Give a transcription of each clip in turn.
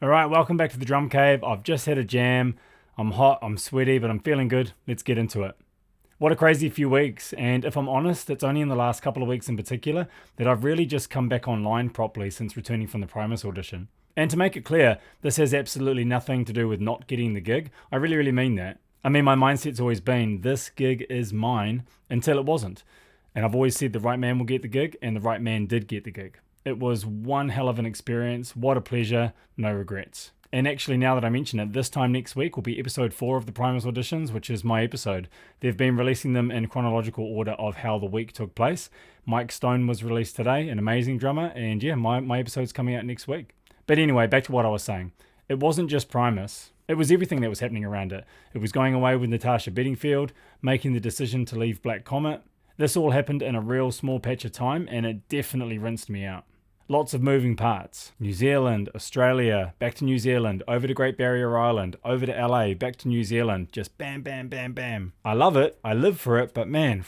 All right, welcome back to the Drum Cave. I've just had a jam. I'm hot, I'm sweaty, but I'm feeling good. Let's get into it. What a crazy few weeks, and if I'm honest, it's only in the last couple of weeks in particular that I've really just come back online properly since returning from the Primus audition. And to make it clear, this has absolutely nothing to do with not getting the gig. I really mean that. I mean, my mindset's always been, this gig is mine, until it wasn't. And I've always said the right man will get the gig, and the right man did get the gig. It was one hell of an experience. What a pleasure. No regrets. And actually, now that I mention it, this time next week will be episode 4 of the Primus auditions, which is my episode. They've been releasing them in chronological order of how the week took place. Mike Stone was released today, an amazing drummer, and yeah, my episode's coming out next week. But anyway, back to what I was saying. It wasn't just Primus. It was everything that was happening around it. It was going away with Natasha Bedingfield, making the decision to leave Black Comet. This all happened in a real small patch of time, and it definitely rinsed me out. Lots of moving parts. New Zealand, Australia, back to New Zealand, over to Great Barrier Island, over to LA, back to New Zealand. Just bam, bam, bam, bam. I love it. I live for it, but man,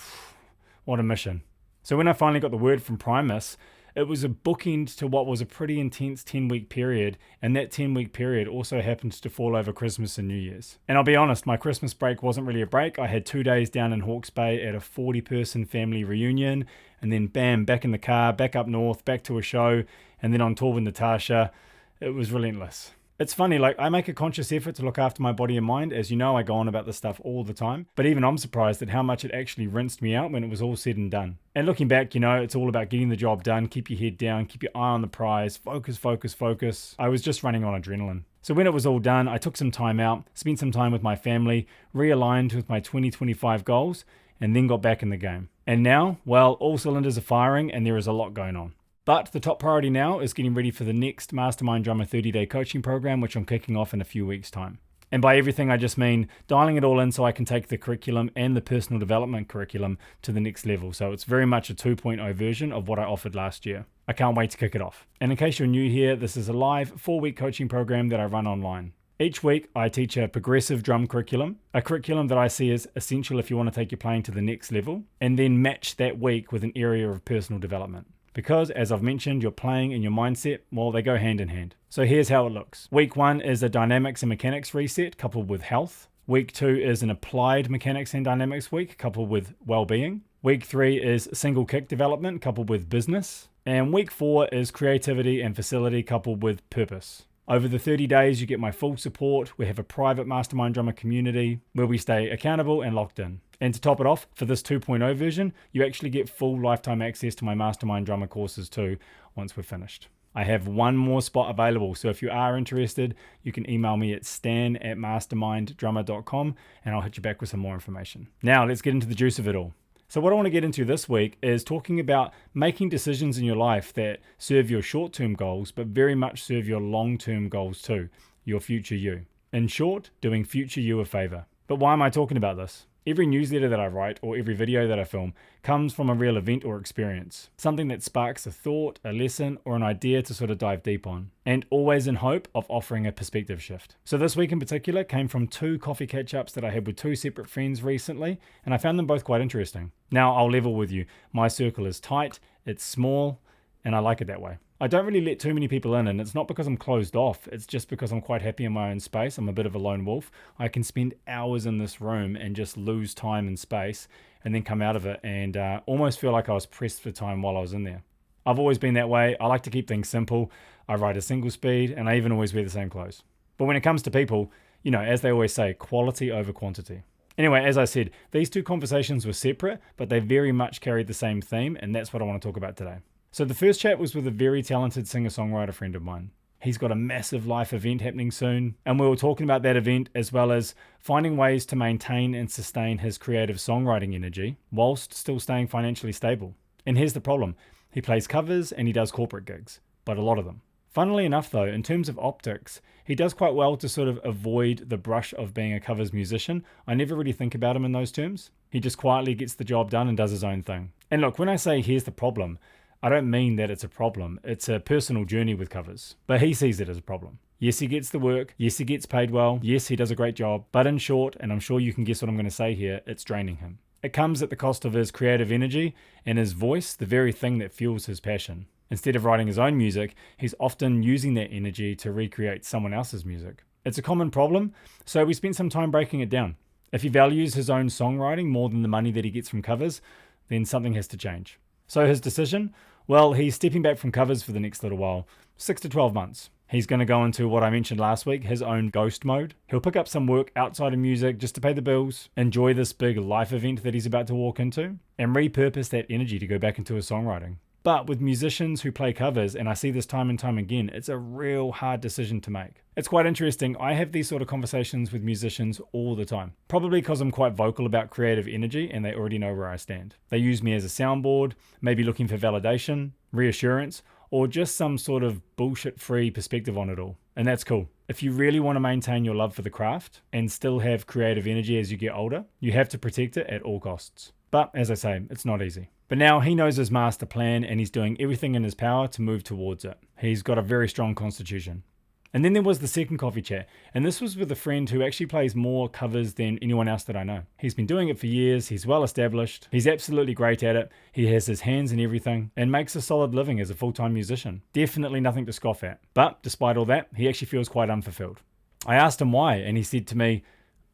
what a mission. So when I finally got the word from Primus, it was a bookend to what was a pretty intense 10-week period, and that 10-week period also happened to fall over Christmas and New Year's. And I'll be honest, my Christmas break wasn't really a break. I had 2 days down in Hawke's Bay at a 40-person family reunion, and then bam, back in the car, back up north, back to a show, and then on tour with Natasha. It was relentless. It's funny, I make a conscious effort to look after my body and mind. As you know, I go on about this stuff all the time. But even I'm surprised at how much it actually rinsed me out when it was all said and done. And looking back, it's all about getting the job done, keep your head down, keep your eye on the prize, focus. I was just running on adrenaline. So when it was all done, I took some time out, spent some time with my family, realigned with my 2025 goals, and then got back in the game. And now, well, all cylinders are firing and there is a lot going on. But the top priority now is getting ready for the next Mastermind Drummer 30-day coaching program, which I'm kicking off in a few weeks' time. And by everything, I just mean dialing it all in so I can take the curriculum and the personal development curriculum to the next level. So it's very much a 2.0 version of what I offered last year. I can't wait to kick it off. And in case you're new here, this is a live 4-week coaching program that I run online. Each week, I teach a progressive drum curriculum, a curriculum that I see as essential if you want to take your playing to the next level, and then match that week with an area of personal development. Because, as I've mentioned, your playing and your mindset, well, they go hand in hand. So here's how it looks. Week 1 is a dynamics and mechanics reset coupled with health. Week 2 is an applied mechanics and dynamics week coupled with well-being. Week 3 is single kick development coupled with business. And week 4 is creativity and facility coupled with purpose. Over the 30 days, you get my full support. We have a private Mastermind Drummer community where we stay accountable and locked in. And to top it off, for this 2.0 version, you actually get full lifetime access to my Mastermind Drummer courses too, once we're finished. I have one more spot available, so if you are interested, you can email me at stan@masterminddrummer.com and I'll hit you back with some more information. Now, let's get into the juice of it all. So what I want to get into this week is talking about making decisions in your life that serve your short-term goals, but very much serve your long-term goals too, your future you. In short, doing future you a favor. But why am I talking about this? Every newsletter that I write or every video that I film comes from a real event or experience. Something that sparks a thought, a lesson, or an idea to sort of dive deep on. And always in hope of offering a perspective shift. So this week in particular came from 2 coffee catch-ups that I had with 2 separate friends recently, and I found them both quite interesting. Now, I'll level with you. My circle is tight, it's small, and I like it that way. I don't really let too many people in, and it's not because I'm closed off. It's just because I'm quite happy in my own space. I'm a bit of a lone wolf. I can spend hours in this room and just lose time and space and then come out of it and almost feel like I was pressed for time while I was in there. I've always been that way. I like to keep things simple. I ride a single speed and I even always wear the same clothes. But when it comes to people, as they always say, quality over quantity. Anyway, as I said, these 2 conversations were separate, but they very much carried the same theme, and that's what I want to talk about today. So the first chat was with a very talented singer-songwriter friend of mine. He's got a massive life event happening soon, and we were talking about that event as well as finding ways to maintain and sustain his creative songwriting energy whilst still staying financially stable. And here's the problem. He plays covers and he does corporate gigs, but a lot of them. Funnily enough though, in terms of optics, he does quite well to sort of avoid the brush of being a covers musician. I never really think about him in those terms. He just quietly gets the job done and does his own thing. And look, when I say here's the problem, I don't mean that it's a problem. It's a personal journey with covers. But he sees it as a problem. Yes, he gets the work. Yes, he gets paid well. Yes, he does a great job. But in short, and I'm sure you can guess what I'm going to say here, it's draining him. It comes at the cost of his creative energy and his voice, the very thing that fuels his passion. Instead of writing his own music, he's often using that energy to recreate someone else's music. It's a common problem, so we spent some time breaking it down. If he values his own songwriting more than the money that he gets from covers, then something has to change. So his decision? Well, he's stepping back from covers for the next little while, 6 to 12 months. He's going to go into what I mentioned last week, his own ghost mode. He'll pick up some work outside of music just to pay the bills, enjoy this big life event that he's about to walk into, and repurpose that energy to go back into his songwriting. But with musicians who play covers, and I see this time and time again, it's a real hard decision to make. It's quite interesting. I have these sort of conversations with musicians all the time. Probably because I'm quite vocal about creative energy and they already know where I stand. They use me as a soundboard, maybe looking for validation, reassurance, or just some sort of bullshit-free perspective on it all. And that's cool. If you really want to maintain your love for the craft and still have creative energy as you get older, you have to protect it at all costs. But as I say, it's not easy. But now he knows his master plan and he's doing everything in his power to move towards it. He's got a very strong constitution. And then there was the second coffee chat, and this was with a friend who actually plays more covers than anyone else that I know. He's been doing it for years, he's well established, he's absolutely great at it, he has his hands in everything, and makes a solid living as a full-time musician. Definitely nothing to scoff at. But despite all that, he actually feels quite unfulfilled. I asked him why, and he said to me,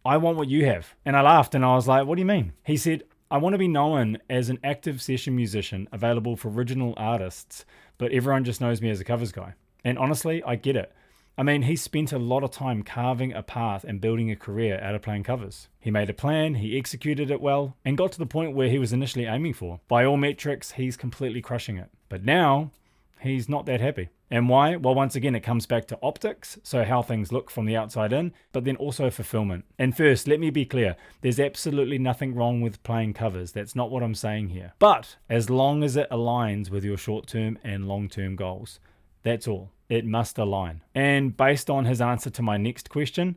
"I want what you have." And I laughed and I was like, "What do you mean?" He said, "I want to be known as an active session musician available for original artists, but everyone just knows me as a covers guy." And honestly, I get it. I mean, he spent a lot of time carving a path and building a career out of playing covers. He made a plan, he executed it well, and got to the point where he was initially aiming for. By all metrics, he's completely crushing it. But now, he's not that happy. And why? Well, once again, it comes back to optics, so how things look from the outside in, but then also fulfillment. And first, let me be clear, there's absolutely nothing wrong with playing covers. That's not what I'm saying here. But as long as it aligns with your short-term and long-term goals, that's all. It must align. And based on his answer to my next question,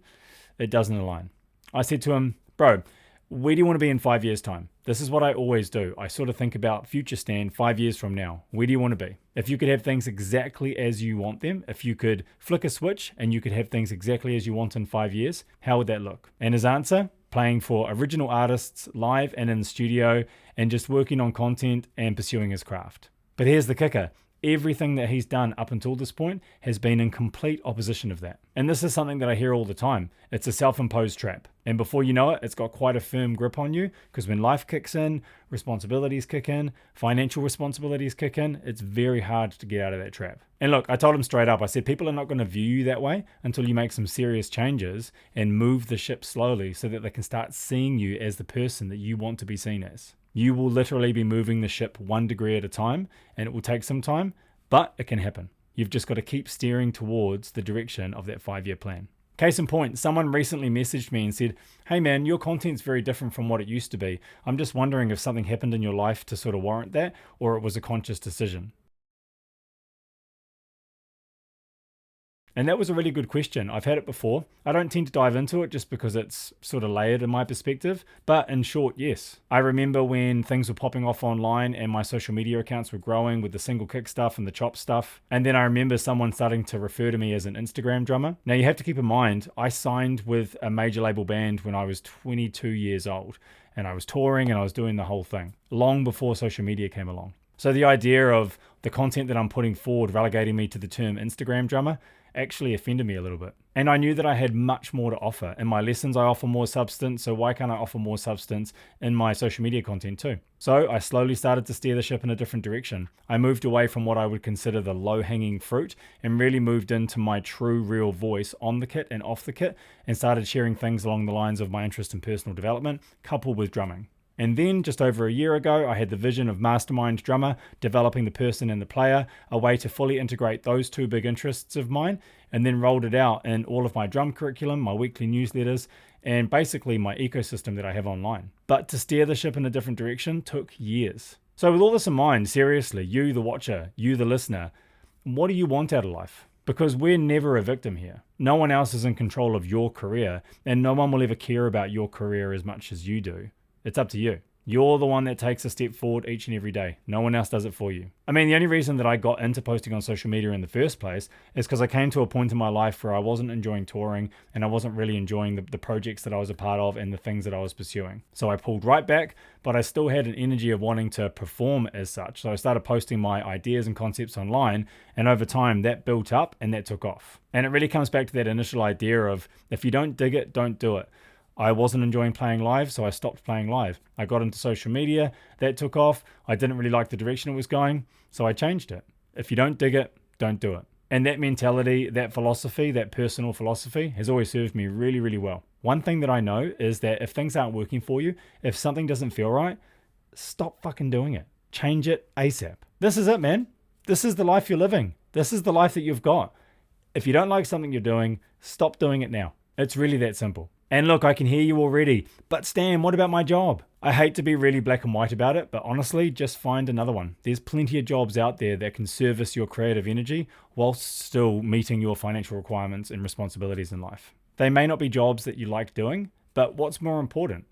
it doesn't align. I said to him, "Bro, where do you want to be in 5 years' time?" This is what I always do. I sort of think about future Stan 5 years from now. Where do you want to be? If you could have things exactly as you want them, if you could flick a switch and you could have things exactly as you want in 5 years, how would that look? And his answer? Playing for original artists live and in the studio and just working on content and pursuing his craft. But here's the kicker. Everything that he's done up until this point has been in complete opposition of that. And this is something that I hear all the time. It's a self-imposed trap. And before you know it, it's got quite a firm grip on you because when life kicks in, responsibilities kick in, financial responsibilities kick in, it's very hard to get out of that trap. And look, I told him straight up, I said, people are not going to view you that way until you make some serious changes and move the ship slowly so that they can start seeing you as the person that you want to be seen as. You will literally be moving the ship 1 degree at a time, and it will take some time, but it can happen. You've just got to keep steering towards the direction of that 5-year plan. Case in point, someone recently messaged me and said, "Hey man, your content's very different from what it used to be. I'm just wondering if something happened in your life to sort of warrant that, or it was a conscious decision." And that was a really good question. I've had it before. I don't tend to dive into it just because it's sort of layered in my perspective. But in short, yes. I remember when things were popping off online and my social media accounts were growing with the single kick stuff and the chop stuff. And then I remember someone starting to refer to me as an Instagram drummer. Now you have to keep in mind, I signed with a major label band when I was 22 years old. And I was touring and I was doing the whole thing long before social media came along. So the idea of the content that I'm putting forward relegating me to the term Instagram drummer actually offended me a little bit. And I knew that I had much more to offer. In my lessons, I offer more substance, so why can't I offer more substance in my social media content too? So I slowly started to steer the ship in a different direction. I moved away from what I would consider the low-hanging fruit and really moved into my true, real voice on the kit and off the kit and started sharing things along the lines of my interest in personal development, coupled with drumming. And then, just over a year ago, I had the vision of Mastermind drummer, developing the person and the player, a way to fully integrate those two big interests of mine, and then rolled it out in all of my drum curriculum, my weekly newsletters, and basically my ecosystem that I have online. But to steer the ship in a different direction took years. So with all this in mind, seriously, you the watcher, you the listener, what do you want out of life? Because we're never a victim here. No one else is in control of your career, and no one will ever care about your career as much as you do. It's up to you. You're the one that takes a step forward each and every day. No one else does it for you. I mean, the only reason that I got into posting on social media in the first place is because I came to a point in my life where I wasn't enjoying touring and I wasn't really enjoying the projects that I was a part of and the things that I was pursuing. So I pulled right back, but I still had an energy of wanting to perform as such. So I started posting my ideas and concepts online, and over time that built up and that took off. And it really comes back to that initial idea of if you don't dig it, don't do it. I wasn't enjoying playing live, so I stopped playing live. I got into social media, that took off. I didn't really like the direction it was going, so I changed it. If you don't dig it, don't do it. And that mentality, that philosophy, that personal philosophy has always served me really, really well. One thing that I know is that if things aren't working for you, if something doesn't feel right, stop fucking doing it. Change it ASAP. This is it, man. This is the life you're living. This is the life that you've got. If you don't like something you're doing, stop doing it now. It's really that simple. And look, I can hear you already, but Stan, what about my job? I hate to be really black and white about it, but honestly, just find another one. There's plenty of jobs out there that can service your creative energy whilst still meeting your financial requirements and responsibilities in life. They may not be jobs that you like doing, but what's more important?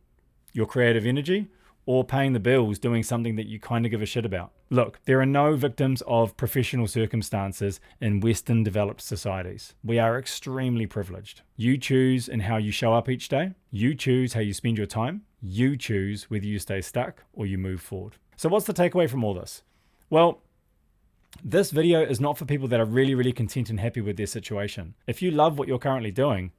Your creative energy or paying the bills doing something that you kind of give a shit about? Look, there are no victims of professional circumstances in Western developed societies. We are extremely privileged. You choose in how you show up each day. You choose how you spend your time. You choose whether you stay stuck or you move forward. So what's the takeaway from all this? Well, this video is not for people that are really, really content and happy with their situation. If you love what you're currently doing,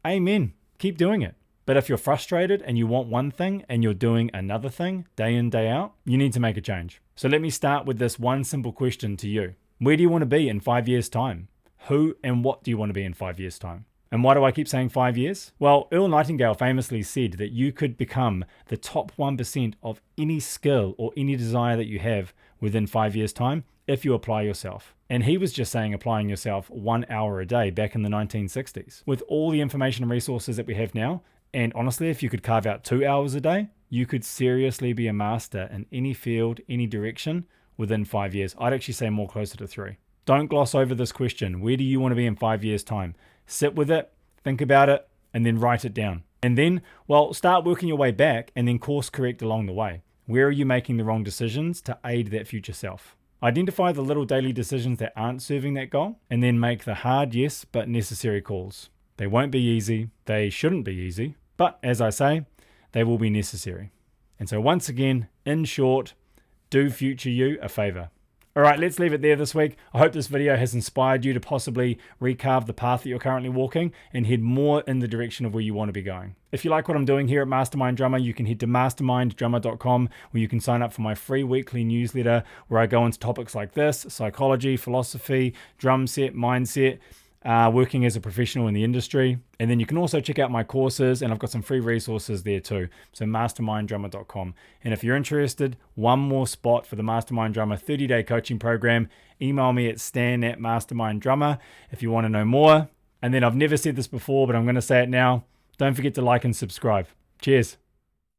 amen, keep doing it. But if you're frustrated and you want one thing and you're doing another thing day in, day out, you need to make a change. So let me start with this one simple question to you. Where do you want to be in 5 years' time? Who and what do you want to be in 5 years' time? And why do I keep saying 5 years? Well, Earl Nightingale famously said that you could become the top 1% of any skill or any desire that you have within 5 years' time if you apply yourself. And he was just saying applying yourself 1 hour a day back in the 1960s. With all the information and resources that we have now, and honestly, if you could carve out 2 hours a day, you could seriously be a master in any field, any direction within 5 years. I'd actually say more closer to 3. Don't gloss over this question. Where do you want to be in 5 years' time? Sit with it, think about it, and then write it down. And then, well, start working your way back and then course correct along the way. Where are you making the wrong decisions to aid that future self? Identify the little daily decisions that aren't serving that goal, and then make the hard, yes, but necessary calls. They won't be easy. They shouldn't be easy. But as I say, they will be necessary. And so once again, in short, do future you a favor. All right, let's leave it there this week. I hope this video has inspired you to possibly recarve the path that you're currently walking and head more in the direction of where you want to be going. If you like what I'm doing here at Mastermind Drummer, you can head to masterminddrummer.com where you can sign up for my free weekly newsletter where I go into topics like this: psychology, philosophy, drum set, mindset, working as a professional in the industry. And then you can also check out my courses, and I've got some free resources there too. So masterminddrummer.com. And if you're interested, one more spot for the Mastermind Drummer 30-day coaching program. Email me at stan@masterminddrummer if you want to know more. And then I've never said this before, but I'm going to say it now. Don't forget to like and subscribe. Cheers.